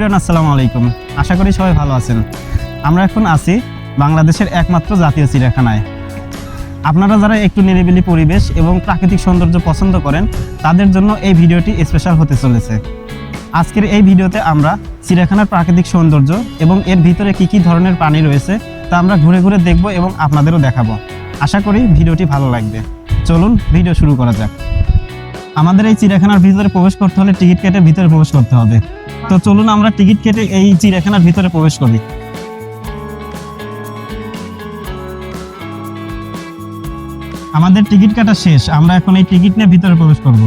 Everyone, আসসালামু আলাইকুম। আশা করি সবাই ভালো আছেন। আমরা এখন আছি বাংলাদেশের একমাত্র জাতীয় চিড়িয়াখানায়। আপনারা যারা একটু নিরিবিলি পরিবেশ এবং প্রাকৃতিক সৌন্দর্য পছন্দ করেন তাদের জন্য এই ভিডিওটি স্পেশাল হতে চলেছে। আজকের এই ভিডিওতে আমরা চিড়িয়াখানার প্রাকৃতিক সৌন্দর্য এবং এর ভিতরে কি কি ধরনের প্রাণী রয়েছে তা আমরা ঘুরে ঘুরে দেখব এবং আপনাদেরও দেখাবো। আশা করি ভিডিওটি ভালো লাগবে। চলুন ভিডিও শুরু করা যাক। আমাদের এই চিড়িয়াখানার ভিতরে প্রবেশ করতে হলে টিকিট কেটে ভিতরে প্রবেশ করতে হবে। তো চলুন আমরা টিকিট কেটে এই চিড়িয়াখানার ভিতরে প্রবেশ করি। আমাদের টিকিট কাটা শেষ, আমরা এখন এই টিকিট নিয়ে ভিতরে প্রবেশ করব।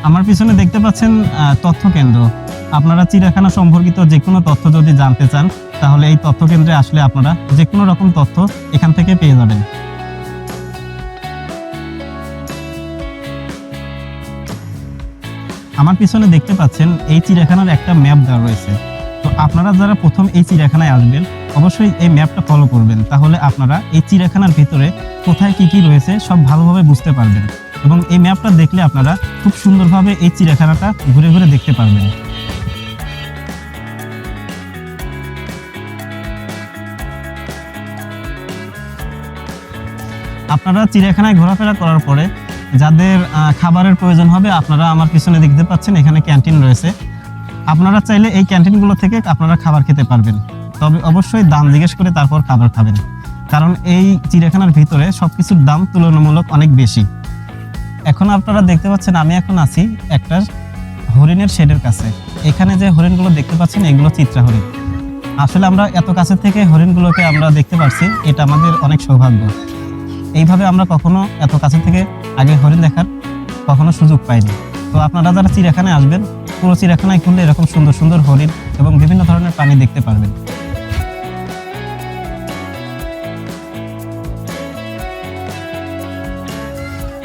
আমার পিছনে দেখতে পাচ্ছেন তথ্য কেন্দ্র। আপনারা চিড়িয়াখানা সম্পর্কিত যে কোনো তথ্য যদি জানতে চান তাহলে এই তথ্য কেন্দ্রে আসলে আপনারা যে কোনো রকম তথ্য এখান থেকে পেয়ে যাবেন। আমার পিছনে দেখতে পাচ্ছেন এই চিড়িয়াখানার একটা ম্যাপ দেওয়া রয়েছে। তো আপনারা যারা প্রথম এই চিড়িয়াখানায় আসবেন অবশ্যই এই ম্যাপটা ফলো করবেন, তাহলে আপনারা এই চিড়িয়াখানার ভিতরে কোথায় কি কি রয়েছে সব ভালোভাবে বুঝতে পারবেন এবং এই ম্যাপটা দেখলে আপনারা খুব সুন্দরভাবে এই চিড়িয়াখানাটা ঘুরে ঘুরে দেখতে পারবেন। আপনারা চিড়িয়াখানায় ঘোরাফেরা করার পরে যাদের খাবারের প্রয়োজন হবে আপনারা আমার পিছনে দেখতে পাচ্ছেন এখানে ক্যান্টিন রয়েছে। আপনারা চাইলে এই ক্যান্টিনগুলো থেকে আপনারা খাবার খেতে পারবেন, তবে অবশ্যই দাম জিজ্ঞেস করে তারপর খাবার খাবেন, কারণ এই চিড়িয়াখানার ভিতরে সবকিছুর দাম তুলনামূলক অনেক বেশি। এখন আপনারা দেখতে পাচ্ছেন আমি এখন আছি একটা হরিণের শেডের কাছে। এখানে যে হরিণগুলো দেখতে পাচ্ছেন এগুলো চিত্রা হরিণ। আসলে আমরা এত কাছে থেকে হরিণগুলোকে আমরা দেখতে পাচ্ছি, এটা আমাদের অনেক সৌভাগ্য। এইভাবে আমরা কখনো এত কাছে থেকে আগে হরিণ দেখার কখনো সুযোগ পাইনি। তো আপনারা যারা চিড়িয়াখানায় আসবেন পুরো চিড়িয়াখানায় ঘুরলে এরকম সুন্দর সুন্দর হরিণ এবং বিভিন্ন ধরনের প্রাণী দেখতে পারবেন।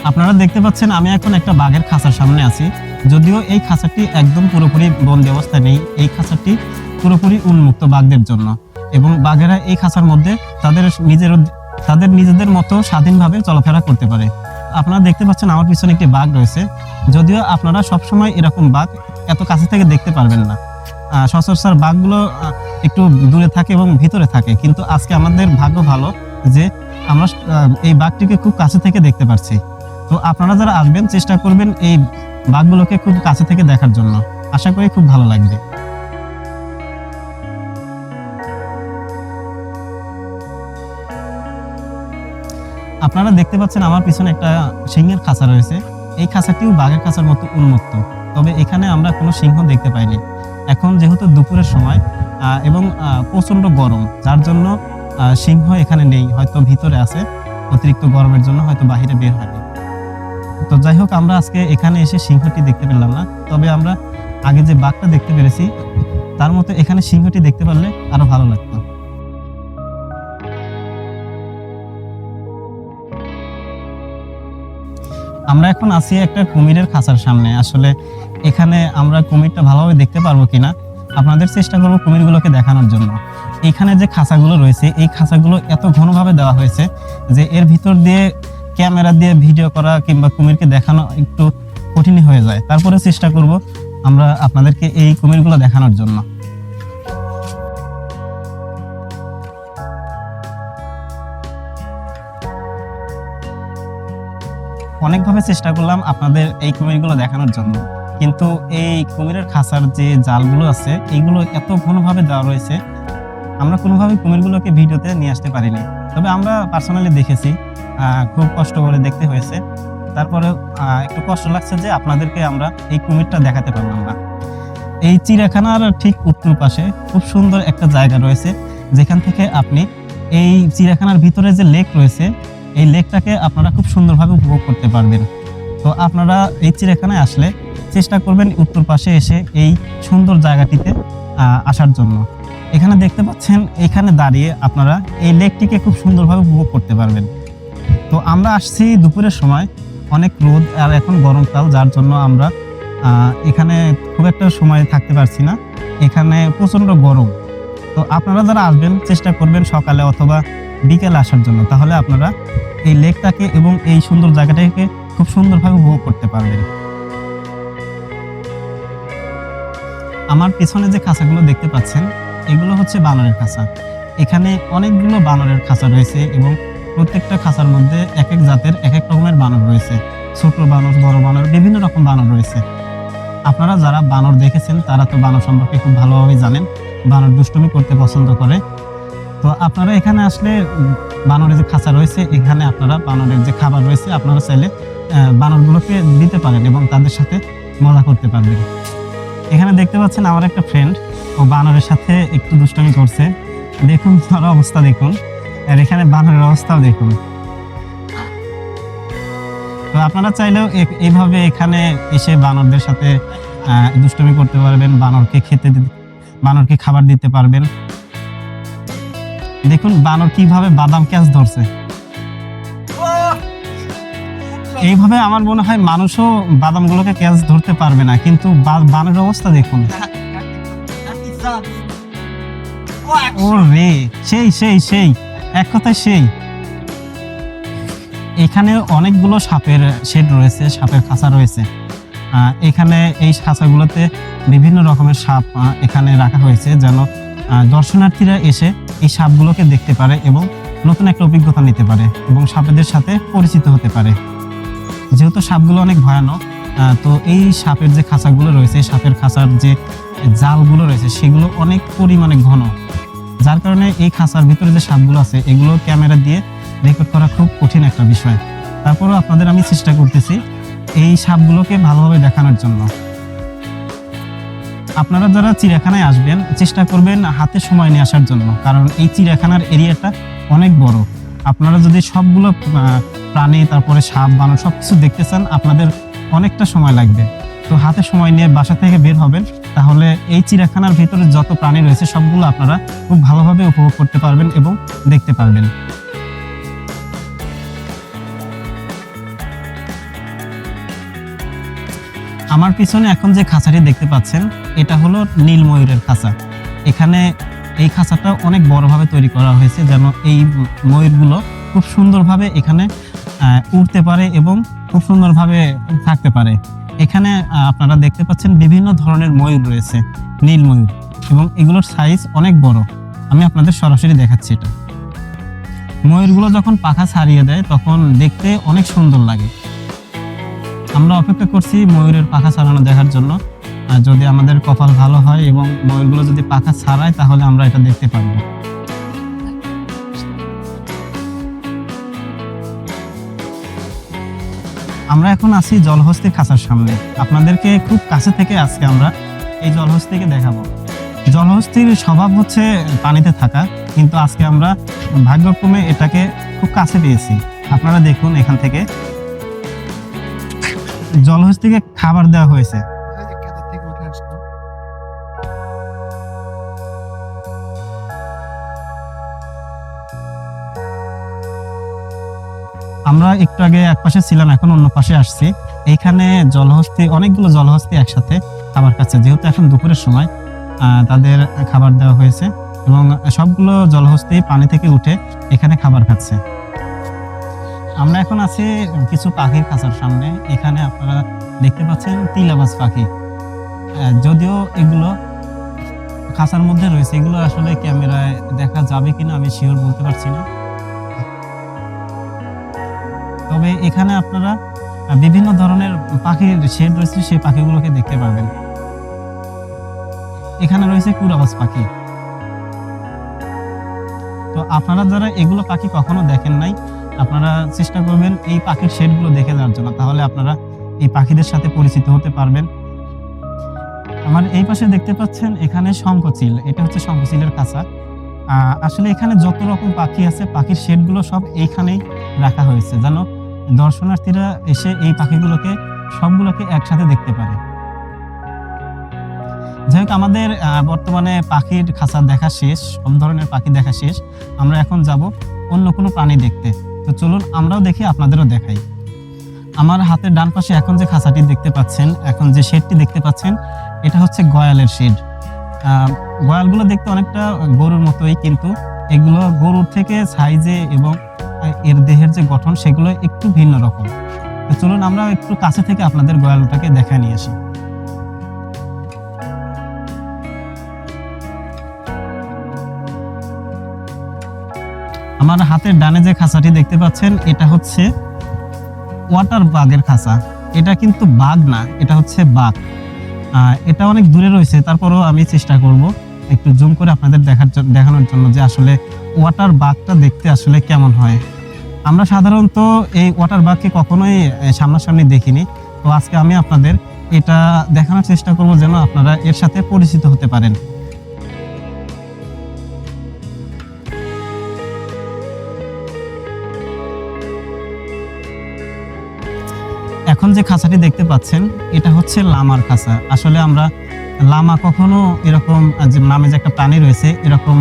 আপনারা দেখতে পাচ্ছেন আমি এখন একটা বাঘের খাঁচার সামনে আছি। যদিও এই খাঁচাটি একদম পুরোপুরি বন্দি অবস্থায় নেই, এই খাঁচাটি পুরোপুরি উন্মুক্ত বাঘদের জন্য, এবং বাঘেরা এই খাঁচার মধ্যে তাদের নিজেদের মতো স্বাধীনভাবে চলাফেরা করতে পারে। আপনারা দেখতে পাচ্ছেন আমার পিছনে একটি বাঘ রয়েছে। যদিও আপনারা সবসময় এরকম বাঘ এত কাছে থেকে দেখতে পারবেন না, সচরাচর বাঘগুলো একটু দূরে থাকে এবং ভিতরে থাকে, কিন্তু আজকে আমাদের ভাগ্য ভালো যে আমরা এই বাঘটিকে খুব কাছে থেকে দেখতে পাচ্ছি। তো আপনারা যারা আসবেন চেষ্টা করবেন এই বাঘগুলোকে খুব কাছে থেকে দেখার জন্য, আশা করি খুব ভালো লাগবে। আপনারা দেখতে পাচ্ছেন আমার পিছনে একটা সিংহের খাঁচা রয়েছে। এই খাঁচাটিও বাঘের খাঁচার মতো উন্মুক্ত, তবে এখানে আমরা কোনো সিংহ দেখতে পাইনি। এখন যেহেতু দুপুরের সময় এবং প্রচণ্ড গরম, যার জন্য সিংহ এখানে নেই, হয়তো ভিতরে আছে, অতিরিক্ত গরমের জন্য হয়তো বাহিরে বের হয়নি। তো যাই হোক, আমরা আজকে এখানে এসে সিংহটি দেখতে পেলাম না, তবে আমরা আগে যে বাঘটা দেখতে পেরেছি তার মতো এখানে সিংহটি দেখতে পারলে আরো ভালো লাগতো। আমরা এখন আছি একটা কুমিরের খাঁচার সামনে। আসলে এখানে আমরা কুমিরটা ভালোভাবে দেখতে পারবো কিনা আপনাদের চেষ্টা করবো কুমিরগুলোকে দেখানোর জন্য। এখানে যে খাঁচাগুলো রয়েছে এই খাঁচাগুলো এত ঘনভাবে দেওয়া হয়েছে যে এর ভিতর দিয়ে ক্যামেরা দিয়ে ভিডিও করা কিংবা কুমিরকে দেখানো একটু কঠিনই হয়ে যায়। তারপরে চেষ্টা করব আমরা আপনাদেরকে এই কুমিরগুলো দেখানোর জন্য। অনেকভাবে চেষ্টা করলাম আপনাদের এই কুমিরগুলো দেখানোর জন্য, কিন্তু এই কুমিরের খাঁচার যে জালগুলো আছে এইগুলো এত ঘনভাবে দেওয়া রয়েছে আমরা কোনোভাবে কুমিরগুলোকে ভিডিওতে নিয়ে আসতে পারিনি। তবে আমরা পার্সোনালি দেখেছি, খুব কষ্ট করে দেখতে হয়েছে। তারপরে একটু কষ্ট লাগছে যে আপনাদেরকে আমরা এই কুমিরটা দেখাতে পারলাম না। এই চিড়িয়াখানার ঠিক উত্তর পাশে খুব সুন্দর একটা জায়গা রয়েছে যেখান থেকে আপনি এই চিড়িয়াখানার ভিতরে যে লেক রয়েছে এই লেকটাকে আপনারা খুব সুন্দরভাবে উপভোগ করতে পারবেন। তো আপনারা এই চিড়িয়াখানায় আসলে চেষ্টা করবেন উত্তর পাশে এসে এই সুন্দর জায়গাটিতে আসার জন্য। এখানে দেখতে পাচ্ছেন এখানে দাঁড়িয়ে আপনারা এই লেকটিকে খুব সুন্দরভাবে উপভোগ করতে পারবেন। তো আমরা আসছি দুপুরের সময়, অনেক রোদ আর এখন গরমকাল, যার জন্য আমরা এখানে খুব একটা সময় থাকতে পারছি না, এখানে প্রচণ্ড গরম। তো আপনারা যারা আসবেন চেষ্টা করবেন সকালে অথবা বিকেলে আসার জন্য, তাহলে আপনারা এই লেকটাকে এবং এই সুন্দর জায়গাটাকে খুব সুন্দরভাবে উপভোগ করতে পারবেন। আমার পিছনে যে খাঁচাগুলো দেখতে পাচ্ছেন এগুলো হচ্ছে বানরের খাঁচা। এখানে অনেকগুলো বানরের খাঁচা রয়েছে এবং প্রত্যেকটা খাঁচার মধ্যে এক এক জাতের এক এক রকমের বানর রয়েছে। ছোট বানর, বড় বানর, বিভিন্ন রকম বানর রয়েছে। আপনারা যারা বানর দেখেছেন তারা তো বানর সম্পর্কে খুব ভালোভাবে জানেন। বানর দুষ্টুমি করতে পছন্দ করে। তো আপনারা এখানে আসলে বানরের যে খাঁচা রয়েছে এখানে আপনারা বানরের যে খাবার রয়েছে আপনারা চাইলে বানরগুলোকে দিতে পারেন এবং তাদের সাথে মজা করতে পারবেন। এখানে দেখতে পাচ্ছেন আমার একটা ফ্রেন্ড, ও বানরের সাথে একটু দুষ্টুমি করছে। দেখুন তার অবস্থা দেখুন, আর এখানে বানরের অবস্থাও দেখুন। তো আপনারা চাইলেও এইভাবে এখানে এসে বানরদের সাথে দুষ্টুমি করতে পারবেন, বানরকে খাবার দিতে পারবেন। দেখুন বানর কিভাবে বাদাম ক্যাচ ধরছে। এইভাবে আমার মনে হয় মানুষও বাদামগুলোকে ক্যাচ ধরতে পারবে না, কিন্তু বানরের অবস্থা দেখুন। ও রে, সেই সেই সেই এক কথায় সেই। এখানে অনেকগুলো সাপের শেড রয়েছে, সাপের খাঁচা রয়েছে। এখানে এই খাঁচাগুলোতে বিভিন্ন রকমের সাপ এখানে রাখা হয়েছে, যেন দর্শনার্থীরা এসে এই সাপগুলোকে দেখতে পারে এবং নতুন একটা অভিজ্ঞতা নিতে পারে এবং সাপেদের সাথে পরিচিত হতে পারে। যেহেতু সাপগুলো অনেক ভয়ানক, তো এই সাপের যে খাঁচাগুলো রয়েছে, সাপের খাঁচার যে জালগুলো রয়েছে সেগুলো অনেক পরিমাণে ঘন, যার কারণে এই খাঁচার ভিতরে যে সাপগুলো আছে এগুলো ক্যামেরা দিয়ে রেকর্ড করা খুব কঠিন একটা বিষয়। তারপরেও আপনাদের আমি চেষ্টা করতেছি এই সাপগুলোকে ভালোভাবে দেখানোর জন্য। আপনারা যারা চিড়িয়াখানায় আসবেন চেষ্টা করবেন হাতে সময় নিয়ে আসার জন্য, কারণ এই চিড়িয়াখানার এরিয়াটা অনেক বড়। আপনারা যদি সবগুলো প্রাণী, তারপরে সাপ, বানর সবকিছু দেখতে চান আপনাদের অনেকটা সময় লাগবে। তো হাতে সময় নিয়ে বাসা থেকে বের হবেন, তাহলে এই চিড়িয়াখানার ভিতরে যত প্রাণী রয়েছে সবগুলো আপনারা খুব ভালোভাবে উপভোগ করতে পারবেন এবং দেখতে পারবেন। আমার পিছনে এখন যে খাঁচাটি দেখতে পাচ্ছেন এটা হলো নীল ময়ূরের খাঁচা। এখানে এই খাঁচাটা অনেক বড়ভাবে তৈরি করা হয়েছে, যেন এই ময়ূরগুলো খুব সুন্দরভাবে এখানে উড়তে পারে এবং খুব সুন্দরভাবে থাকতে পারে। এখানে আপনারা দেখতে পাচ্ছেন বিভিন্ন ধরনের ময়ূর রয়েছে, নীল ময়ূর, এবং এগুলোর সাইজ অনেক বড়। আমি আপনাদের সরাসরি দেখাচ্ছি। এটা ময়ূরগুলো যখন পাখা ছাড়িয়ে দেয় তখন দেখতে অনেক সুন্দর লাগে। আমরা অপেক্ষা করছি ময়ূরের পাখা ছাড়ানো দেখার জন্য। যদি আমাদের কপাল ভালো হয় এবং ময়ূরগুলো যদি পাখা ছাড়ায় তাহলে আমরা এটা দেখতে পারবো। আমরা এখন আছি জলহস্তির খাঁচার সামনে। আপনাদেরকে খুব কাছে থেকে আজকে আমরা এই জলহস্তিকে দেখাবো। জলহস্তির স্বভাব হচ্ছে পানিতে থাকা, কিন্তু আজকে আমরা ভাগ্যক্রমে এটাকে খুব কাছে পেয়েছি। আপনারা দেখুন এখান থেকে জলহস্তিকে খাবার দেওয়া হয়েছে। আমরা একটু আগে এক পাশে ছিলাম, এখন অন্য পাশে আসছি। এইখানে জলহস্তি, অনেকগুলো জলহস্তি একসাথে খাবার খাচ্ছে। যেহেতু এখন দুপুরের সময় তাদের খাবার দেওয়া হয়েছে এবং সবগুলো জলহস্তি পানি থেকে উঠে এখানে খাবার খাচ্ছে। আমরা এখন আছি কিছু পাখির খাঁচার সামনে। এখানে আপনারা দেখতে পাচ্ছেন তিলাবাজ পাখি। যদিও এগুলো খাঁচার মধ্যে রয়েছে, এগুলো আসলে ক্যামেরায় দেখা যাবে কিনা আমি শিওর বলতে পারছি না। তবে এখানে আপনারা বিভিন্ন ধরনের পাখির শেড রয়েছে, সেই পাখিগুলোকে দেখতে পাবেন। এখানে রয়েছে কুরাবাজ পাখি। তো আপনারা যারা এগুলো পাখি কখনো দেখেন নাই, আপনারা চেষ্টা করবেন এই পাখির শেডগুলো দেখে যাওয়ার জন্য, তাহলে আপনারা এই পাখিদের সাথে পরিচিত হতে পারবেন। আমার এই পাশে দেখতে পাচ্ছেন এখানে শঙ্খচিল। এটা হচ্ছে শঙ্খচিলের খাঁচা। আসলে এখানে যত রকম পাখি আছে পাখির শেডগুলো সব এইখানেই রাখা হয়েছে, যেন দর্শনার্থীরা এসে এই পাখিগুলোকে সবগুলোকে একসাথে দেখতে পারে। যাই হোক, আমাদের বর্তমানে পাখির খাঁচা দেখা শেষ, সব ধরনের পাখি দেখা শেষ। আমরা এখন যাব অন্য কোনো প্রাণী দেখতে। তো চলুন আমরাও দেখি, আপনাদেরও দেখাই। আমার হাতের ডান পাশে এখন যে খাঁচাটি দেখতে পাচ্ছেন, এখন যে শেডটি দেখতে পাচ্ছেন, এটা হচ্ছে গয়ালের শেড। গয়ালগুলো দেখতে অনেকটা গরুর মতোই, কিন্তু এগুলো গরুর থেকে সাইজে এবং এর দেহের যে গঠন সেগুলো একটু ভিন্ন রকম। তো চলুন আমরা একটু কাছে থেকে আপনাদের গয়ালটাকে দেখায় নিয়ে আসি। আমার হাতের ডানে যে খাঁচাটি দেখতে পাচ্ছেন এটা হচ্ছে ওয়াটার বাগের খাঁচা। এটা কিন্তু বাঘ না, এটা হচ্ছে বাঘ। এটা অনেক দূরে রয়েছে, তারপরেও আমি চেষ্টা করব একটু জুম করে আপনাদের দেখানোর জন্য যে আসলে ওয়াটার বাঘটা দেখতে আসলে কেমন হয়। আমরা সাধারণত এই ওয়াটার বাঘকে কখনোই সামনাসামনি দেখিনি, তো আজকে আমি আপনাদের এটা দেখানোর চেষ্টা করব যেন আপনারা এর সাথে পরিচিত হতে পারেন। এখন যে খাঁচাটি দেখতে পাচ্ছেন এটা হচ্ছে লামার খাঁচা। আসলে আমরা লামা কখনো এরকম যে নামে যে একটা প্রাণী রয়েছে এরকম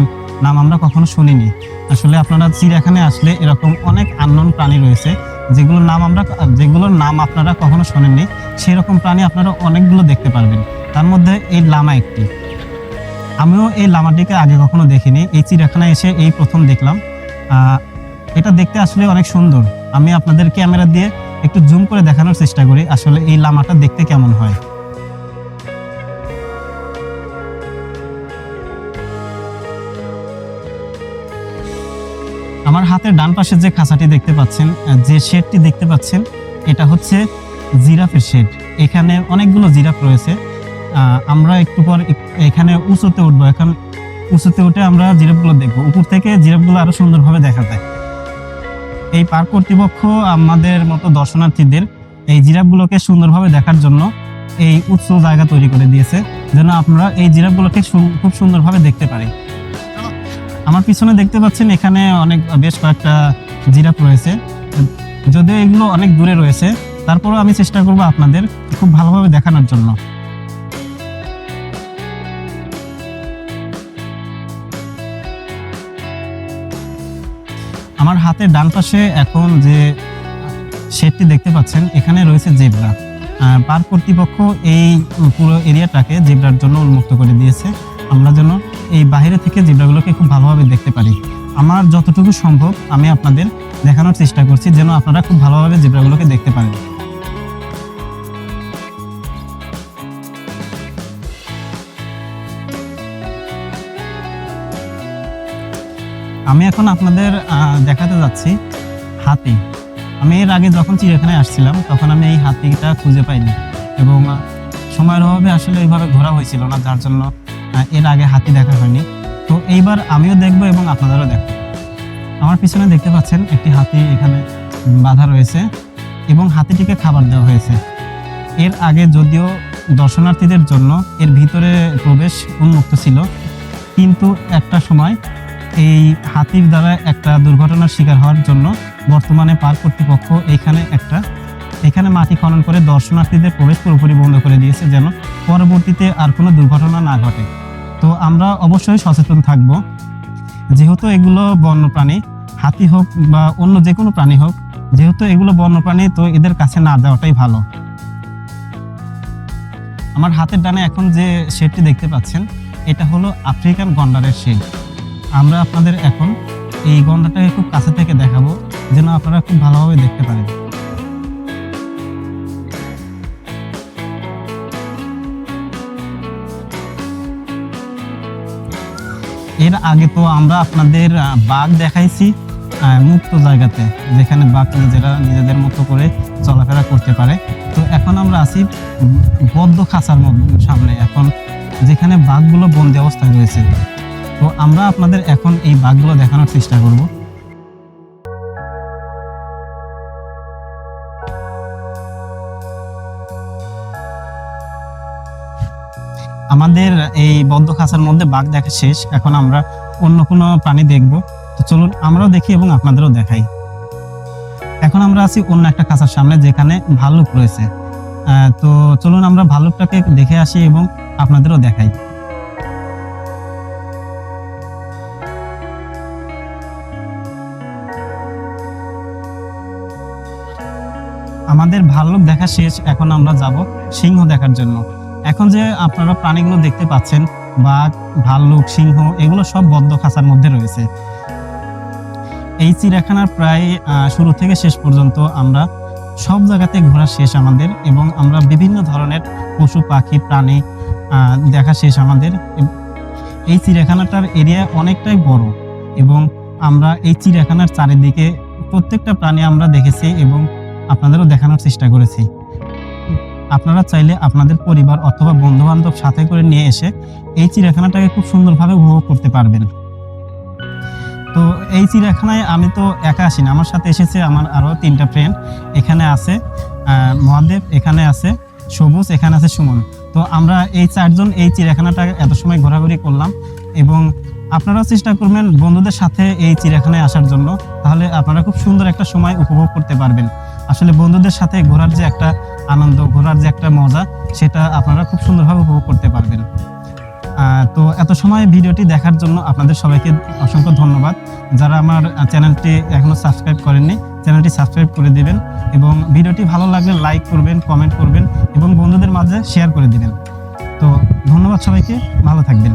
নাম আমরা কখনো শুনিনি। আসলে আপনারা চিড়িয়াখানায় আসলে এরকম অনেক আননোন প্রাণী রয়েছে যেগুলোর নাম আপনারা কখনো শোনেননি, সেরকম প্রাণী আপনারা অনেকগুলো দেখতে পারবেন। তার মধ্যে এই লামা একটি। আমিও এই লামাটিকে আগে কখনো দেখিনি, এই চিড়িয়াখানায় এসে এই প্রথম দেখলাম। এটা দেখতে আসলে অনেক সুন্দর। আমি আপনাদের ক্যামেরা দিয়ে একটু জুম করে দেখানোর চেষ্টা করি আসলে এই লামাটা দেখতে কেমন হয়। আমার হাতের ডান পাশে যে খাঁচাটি দেখতে পাচ্ছেন, যে শেডটি দেখতে পাচ্ছেন, এটা হচ্ছে জিরাফের শেড। এখানে অনেকগুলো জিরাফ রয়েছে। আমরা একটু পর এখানে উঁচুতে উঠবো। এখন উঁচুতে উঠে আমরা জিরাফগুলো দেখবো। উপর থেকে জিরাফগুলো আরো সুন্দরভাবে দেখা যায়। এই পার্ক কর্তৃপক্ষ আমাদের মতো দর্শনার্থীদের এই জিরাফগুলোকে সুন্দরভাবে দেখার জন্য এই উঁচু জায়গা তৈরি করে দিয়েছে যেন আপনারা এই জিরাফগুলোকে খুব সুন্দরভাবে দেখতে পারে। আমার পিছনে দেখতে পাচ্ছেন এখানে বেশ কয়েকটা জিরাফ রয়েছে, যদিও এগুলো অনেক দূরে রয়েছে, তারপরেও আমি চেষ্টা করব আপনাদের খুব ভালোভাবে দেখানোর জন্য। আমার হাতের ডান পাশে এখন যে শেডটি দেখতে পাচ্ছেন এখানে রয়েছে জেব্রা। পার্ক কর্তৃপক্ষ এই পুরো এরিয়াটাকে জেব্রার জন্য উন্মুক্ত করে দিয়েছে, আমরা যেন এই বাইরে থেকে জেব্রাগুলোকে খুব ভালোভাবে দেখতে পারি। আমার যতটুকু সম্ভব আমি আপনাদের দেখানোর চেষ্টা করছি যেন আপনারা খুব ভালোভাবে জেব্রাগুলোকে দেখতে পারেন। আমি এখন আপনাদের দেখাতে যাচ্ছি হাতি। আমি এর আগে যখন চিড়িয়াখানায় আসছিলাম তখন আমি এই হাতিটা খুঁজে পাইনি এবং সময়ের অভাবে আসলে এইভাবে ঘোরা হয়েছিল না, যার জন্য এর আগে হাতি দেখা হয়নি। তো এইবার আমিও দেখবো এবং আপনাদেরও দেখবো। আমার পিছনে দেখতে পাচ্ছেন একটি হাতি এখানে বাঁধা রয়েছে এবং হাতিটিকে খাবার দেওয়া হয়েছে। এর আগে যদিও দর্শনার্থীদের জন্য এর ভিতরে প্রবেশ উন্মুক্ত ছিল, কিন্তু একটা সময় এই হাতির দ্বারা একটা দুর্ঘটনার শিকার হওয়ার জন্য বর্তমানে পার্ক কর্তৃপক্ষ এখানে মাটি খনন করে দর্শনার্থীদের প্রবেশ পুরোপুরি বন্ধ করে দিয়েছে যেন পরবর্তীতে আর কোনো দুর্ঘটনা না ঘটে। তো আমরা অবশ্যই সচেতন থাকব, যেহেতু এগুলো বন্যপ্রাণী, হাতি হোক বা অন্য যে কোনো প্রাণী হোক, যেহেতু এগুলো বন্যপ্রাণী তো এদের কাছে না যাওয়াটাই ভালো। আমার হাতের ডানে এখন যে শেডটি দেখতে পাচ্ছেন এটা হলো আফ্রিকান গন্ডারের শেড। আমরা আপনাদের এখন এই গন্ডারটাকে খুব কাছে থেকে দেখাবো যেন আপনারা খুব ভালোভাবে দেখতে পারেন। এর আগে তো আমরা আপনাদের বাঘ দেখাইছি মুক্ত জায়গাতে, যেখানে বাঘ নিজেদের মতো করে চলাফেরা করতে পারে। তো এখন আমরা আছি বদ্ধ খাঁচার সামনে, এখন যেখানে বাঘগুলো বন্দি অবস্থায় রয়েছে। তো আমরা আপনাদের এখন এই বাঘগুলো দেখানোর চেষ্টা করব। আমাদের এই বদ্ধ খাঁচার মধ্যে বাঘ দেখা শেষ, এখন আমরা অন্য কোনো প্রাণী দেখব। তো চলুন আমরাও দেখি এবং আপনাদেরও দেখাই। এখন আমরা আছি অন্য একটা খাঁচার সামনে যেখানে ভাল্লুক রয়েছে। তো চলুন আমরা ভাল্লুকটাকে দেখে আসি এবং আপনাদেরও দেখাই। আমাদের ভাল্লুক দেখা শেষ, এখন আমরা যাব সিংহ দেখার জন্য। এখন যে আপনারা প্রাণীগুলো দেখতে পাচ্ছেন, বাঘ, ভাল্লুক, সিংহ, এগুলো সব বদ্ধ খাঁচার মধ্যে রয়েছে। এই চিড়িয়াখানার প্রায় শুরু থেকে শেষ পর্যন্ত আমরা সব জায়গাতে ঘোরা শেষ আমাদের, এবং আমরা বিভিন্ন ধরনের পশু পাখি প্রাণী দেখা শেষ আমাদের। এই চিড়িয়াখানাটার এরিয়া অনেকটাই বড়, এবং আমরা এই চিড়িয়াখানার চারিদিকে প্রত্যেকটা প্রাণী আমরা দেখেছি এবং আপনাদেরও দেখানোর চেষ্টা করেছি। আপনারা চাইলে আপনাদের পরিবার অথবা বন্ধু বান্ধব সাথে করে নিয়ে এসে এই চিড়িয়াখানাটাকে খুব সুন্দরভাবে উপভোগ করতে পারবেন। তো এই চিড়িয়াখানায় আমি তো একা আসি না, আমার সাথে এসেছে আমার আরও 3টা ফ্রেন্ড। এখানে আছে মহাদেব, এখানে আছে সবুজ, এখানে আছে সুমন। তো আমরা এই 4 জন এই চিড়িয়াখানাটা এত সময় ঘোরাঘুরি করলাম, এবং আপনারাও চেষ্টা করবেন বন্ধুদের সাথে এই চিড়িয়াখানায় আসার জন্য, তাহলে আপনারা খুব সুন্দর একটা সময় উপভোগ করতে পারবেন। আসলে বন্ধুদের সাথে ঘোরার যে একটা আনন্দ, ঘোরার যে একটা মজা, সেটা আপনারা খুব সুন্দরভাবে উপভোগ করতে পারবেন। তো এত সময় ভিডিওটি দেখার জন্য আপনাদের সবাইকে অসংখ্য ধন্যবাদ। যারা আমার চ্যানেলটি এখনো সাবস্ক্রাইব করেননি, চ্যানেলটি সাবস্ক্রাইব করে দিবেন, এবং ভিডিওটি ভালো লাগলে লাইক করবেন, কমেন্ট করবেন এবং বন্ধুদের মাঝে শেয়ার করে দিবেন। তো ধন্যবাদ সবাইকে, ভালো থাকবেন।